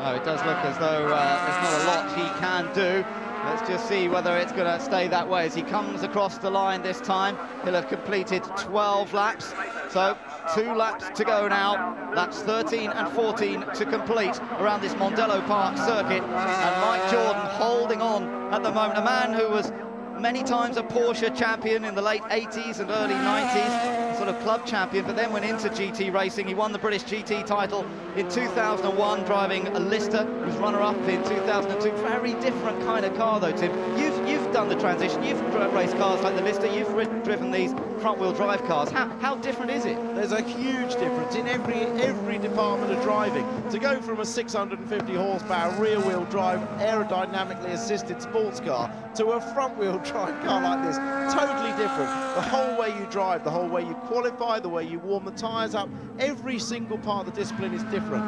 Oh, it does look as though there's not a lot he can do. Let's just see whether it's going to stay that way. As he comes across the line this time, he'll have completed 12 laps. So 2 laps to go now. Laps 13 and 14 to complete around this Mondello Park circuit. And Mike Jordan holding on at the moment. A man who was many times a Porsche champion in the late 80s and early 90s, sort of club champion, but then went into GT racing. He won the British GT title in 2001, driving a Lister. He was runner-up in 2002. Very different kind of car, though, Tim. You've done the transition. You've raced cars like the Lister. You've driven these front-wheel drive cars. How different is it?
There's a huge difference in every department of driving. To go from a 650 horsepower rear-wheel drive, aerodynamically assisted sports car to a front-wheel drive car like this, totally different. The whole way you drive, the whole way you qualify, the way you warm the tyres up, every single part of the discipline is different.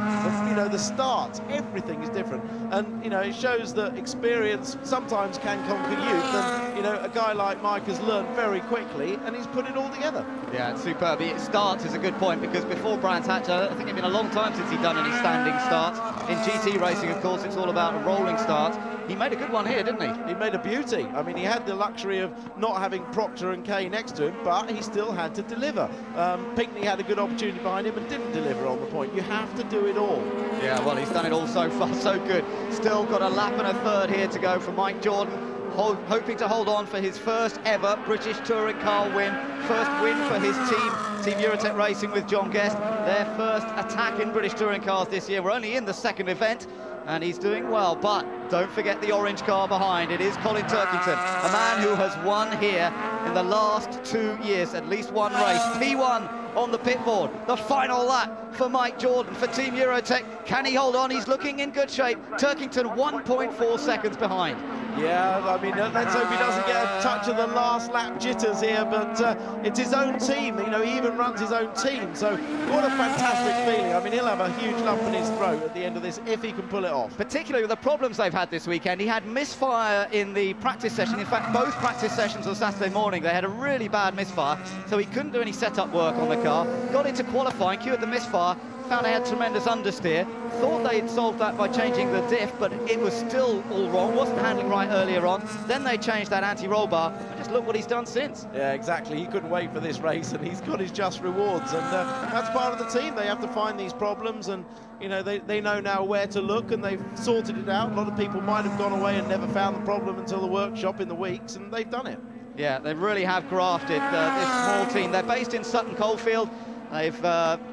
You know, the starts, everything is different. And, you know, it shows that experience sometimes can conquer youth. And, you know, a guy like Mike has learned very quickly, and he's put it all together.
Yeah, it's superb. It starts is a good point, because before Brands Hatch, I think it's been a long time since he'd done any standing starts. In GT racing, of course, it's all about a rolling start. He made a good one here, didn't he?
He made a beauty. I mean, he had the luxury of not having Proctor and Kay next to him, but he still had to deliver. Pinckney had a good opportunity behind him and didn't deliver on the point. You have to do it all.
Yeah, well, he's done it all so far, so good. Still got a lap and a third here to go for Mike Jordan, hoping to hold on for his first ever British touring car win. First win for his Team Eurotech Racing with John Guest. Their first attack in British touring cars this year. We're only in the second event, and he's doing well, but don't forget the orange car behind. It is Colin Turkington, a man who has won here in the last 2 years, at least one race. P1 on the pit board. The final lap for Mike Jordan for Team Eurotech. Can he hold on? He's looking in good shape. Turkington 1.4 seconds behind.
Yeah, I mean, let's hope he doesn't get a touch of the last lap jitters here, but it's his own team. You know, he even runs his own team, so what a fantastic feeling. I mean, he'll have a huge lump in his throat at the end of this if he can pull it off.
Particularly with the problems they've had this weekend. He had misfire in the practice session. In fact, both practice sessions on Saturday morning, they had a really bad misfire, so he couldn't do any setup work on the car. Got into qualifying, cured the misfire, found they had tremendous understeer. Thought they'd solved that by changing the diff, but it was still all wrong, wasn't handling right earlier on. Then they changed that anti-roll bar, and just look what he's done since.
Yeah, exactly. He couldn't wait for this race, and he's got his just rewards, and that's part of the team. They have to find these problems, and you know, they know now where to look, and they've sorted it out. A lot of people might have gone away and never found the problem until the workshop in the weeks, and they've done it.
Yeah, they really have grafted this small team. They're based in Sutton Coldfield. They've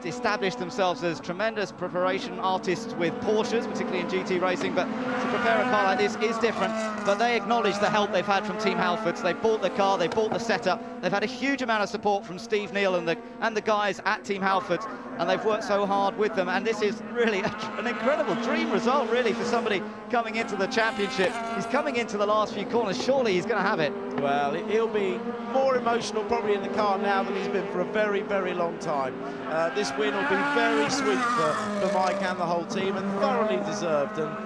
established themselves as tremendous preparation artists with Porsches, particularly in GT racing, but to prepare a car like this is different. But they acknowledge the help they've had from Team Halfords. They bought the car, they bought the setup. They've had a huge amount of support from Steve Neal and the guys at Team Halfords, and they've worked so hard with them. And this is really an incredible dream result, really, for somebody coming into the championship. He's coming into the last few corners. Surely he's going to have it.
Well, he'll be more emotional probably in the car now than he's been for a very, very long time. This win will be very sweet for Mike and the whole team, and thoroughly deserved. And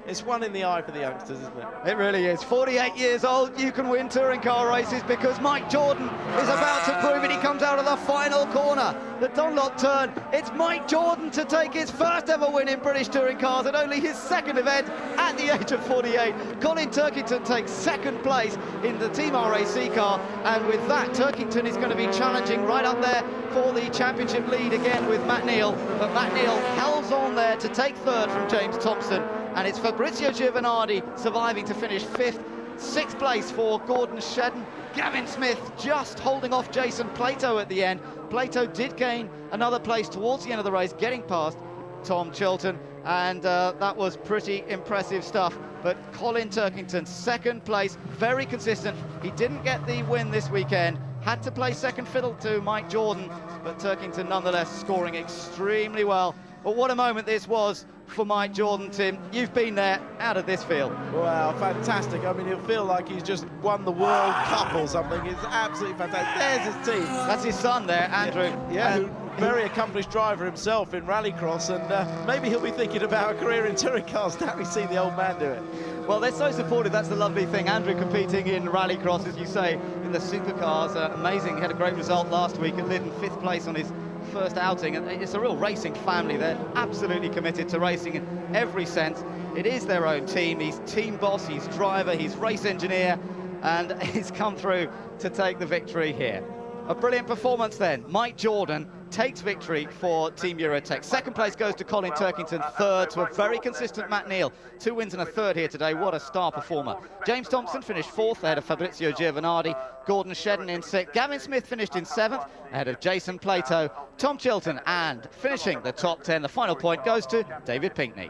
it's one in the eye for the youngsters, isn't it?
It really is. 48 years old, you can win touring car races, because Mike Jordan is about to prove it. He comes out of the final corner, the Dunlop turn. It's Mike Jordan to take his first ever win in British touring cars at only his second event at the age of 48. Colin Turkington takes second place in the Team RAC car, and with that, Turkington is going to be challenging right up there for the championship lead again with Matt Neal. But Matt Neal held on there to take third from James Thompson, and it's Fabrizio Giovanardi surviving to finish fifth. Sixth place for Gordon Shedden. Gavin Smith just holding off Jason Plato at the end. Plato did gain another place towards the end of the race, getting past Tom Chilton, and that was pretty impressive stuff. But Colin Turkington, second place, very consistent. He didn't get the win this weekend, had to play second fiddle to Mike Jordan, but Turkington nonetheless scoring extremely well. But what a moment this was for Mike Jordan, Tim. You've been there. How did this feel?
Wow, fantastic. I mean, he'll feel like he's just won the World Cup or something. It's absolutely fantastic. There's his team.
That's his son there, Andrew.
Yeah, very accomplished driver himself in rallycross, and maybe he'll be thinking about a career in touring cars now he's seen the old man do it.
Well, they're so supportive, that's the lovely thing. Andrew competing in rallycross, as you say, in the supercars. Amazing, he had a great result last week and led in 5th place on his first outing, and it's a real racing family. They're absolutely committed to racing in every sense. It is their own team. He's team boss, he's driver, he's race engineer, and he's come through to take the victory here. A brilliant performance then. Mike Jordan takes victory for Team Eurotech. 2nd place goes to Colin Turkington, 3rd to a very consistent Matt Neal. 2 wins and a 3rd here today. What a star performer. James Thompson finished 4th ahead of Fabrizio Giovanardi. Gordon Shedden in 6th. Gavin Smith finished in 7th ahead of Jason Plato, Tom Chilton, and finishing the top 10. The final point goes to David Pinkney.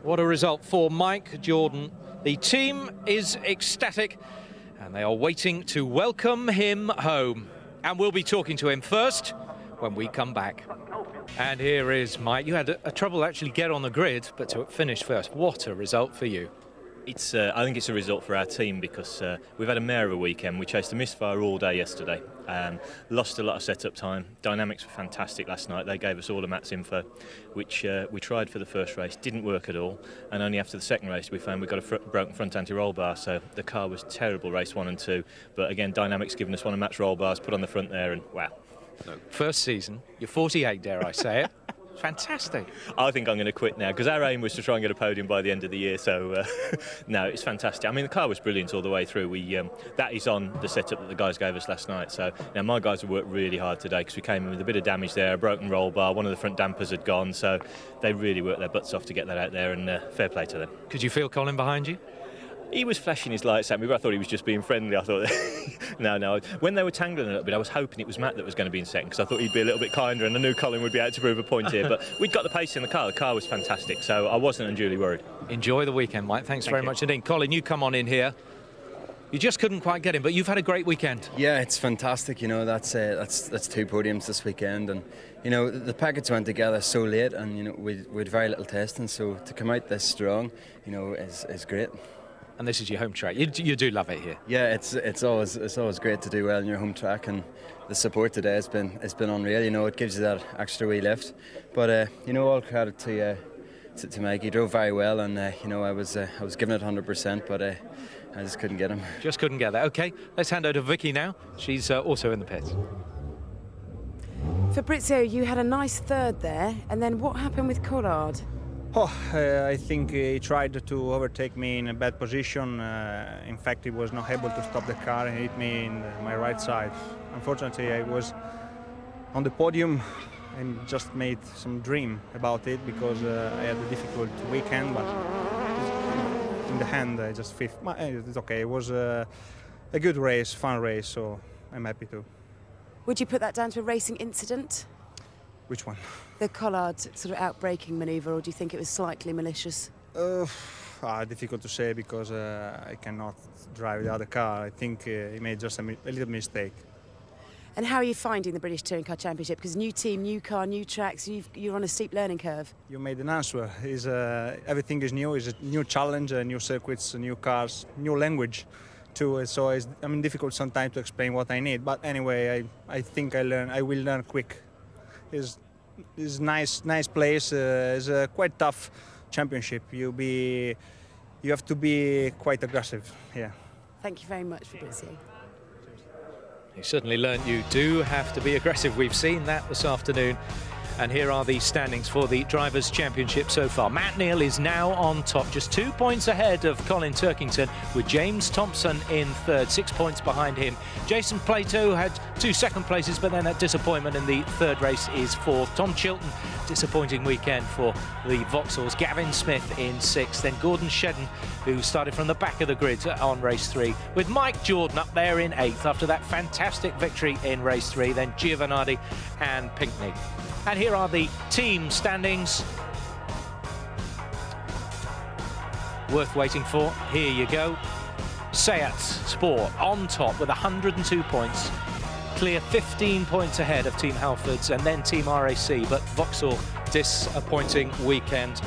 What a result for Mike Jordan. The team is ecstatic, and they are waiting to welcome him home. And we'll be talking to him first when we come back. And here is Mike. You had a trouble actually get on the grid, but to finish first. What a result for you.
It's, I think it's a result for our team because we've had a mare of a weekend. We chased a misfire all day yesterday, lost a lot of setup time. Dynamics were fantastic last night. They gave us all the Matt's info, which we tried for the first race, didn't work at all, and only after the second race we found we got a broken front anti-roll bar, so the car was terrible race 1 and 2. But again, Dynamics giving us one of Matt's roll bars, put on the front there, and wow.
First season, you're 48, dare I say it. Fantastic.
I think I'm going to quit now because our aim was to try and get a podium by the end of the year. So no, it's fantastic. I mean, the car was brilliant all the way through. That is on the setup that the guys gave us last night. So now my guys have worked really hard today because we came in with a bit of damage there, a broken roll bar, one of the front dampers had gone. So they really worked their butts off to get that out there, and fair play to them.
Could you feel Colin behind you?
He was flashing his lights at me, but I thought he was just being friendly. I thought, no. When they were tangling a little bit, I was hoping it was Matt that was going to be in second because I thought he'd be a little bit kinder and I knew Colin would be out to prove a point here. But we'd got the pace in the car. The car was fantastic, so I wasn't unduly worried.
Enjoy the weekend, Mike. Thanks very much indeed. Colin, you come on in here. You just couldn't quite get him, but you've had a great weekend.
Yeah, it's fantastic. You know, that's 2 podiums this weekend, and you know the package went together so late, and you know we had very little testing, so to come out this strong, you know, is great.
And this is your home track. You do love it here.
Yeah, it's always great to do well in your home track, and the support today has been unreal. You know, it gives you that extra wee lift. But you know, all credit to Mike. He drove very well, and you know, I was giving it 100%, but I just couldn't get him.
Just couldn't get that. Okay, let's hand over to Vicky now. She's also in the pits.
Fabrizio, you had a nice 3rd there, and then what happened with Collard?
I think he tried to overtake me in a bad position. In fact, he was not able to stop the car and hit me in my right side. Unfortunately, I was on the podium and just made some dream about it because I had a difficult weekend, but in the hand I just fifth. It's okay. It was a good race, fun race, so I'm happy too.
Would you put that down to a racing incident?
Which one?
The Collard sort of outbraking manoeuvre, or do you think it was slightly malicious?
Difficult to say because I cannot drive the other car. I think he made just a little mistake.
And how are you finding the British Touring Car Championship? Because new team, new car, new tracks, you're on a steep learning curve.
You made an answer. Everything is new. It's a new challenge, new circuits, new cars, new language too. So it's difficult sometimes to explain what I need. But anyway, I think I will learn quick. It's nice place. It's a quite tough championship. You have to be quite aggressive. Yeah.
Thank you very much, Fabrizio.
You certainly learned you do have to be aggressive. We've seen that this afternoon. And here are the standings for the Drivers' Championship so far. Matt Neal is now on top, just 2 points ahead of Colin Turkington, with James Thompson in 3rd, 6 points behind him. Jason Plato had 2 second places, but then that disappointment in the 3rd race is 4th. Tom Chilton, disappointing weekend for the Vauxhalls. Gavin Smith in 6th. Then Gordon Shedden, who started from the back of the grid on race 3, with Mike Jordan up there in 8th after that fantastic victory in race 3. Then Giovanardi and Pinkney. And here are the team standings. Worth waiting for. Here you go. Seat Sport on top with 102 points. Clear 15 points ahead of Team Halfords and then Team RAC. But Vauxhall, disappointing weekend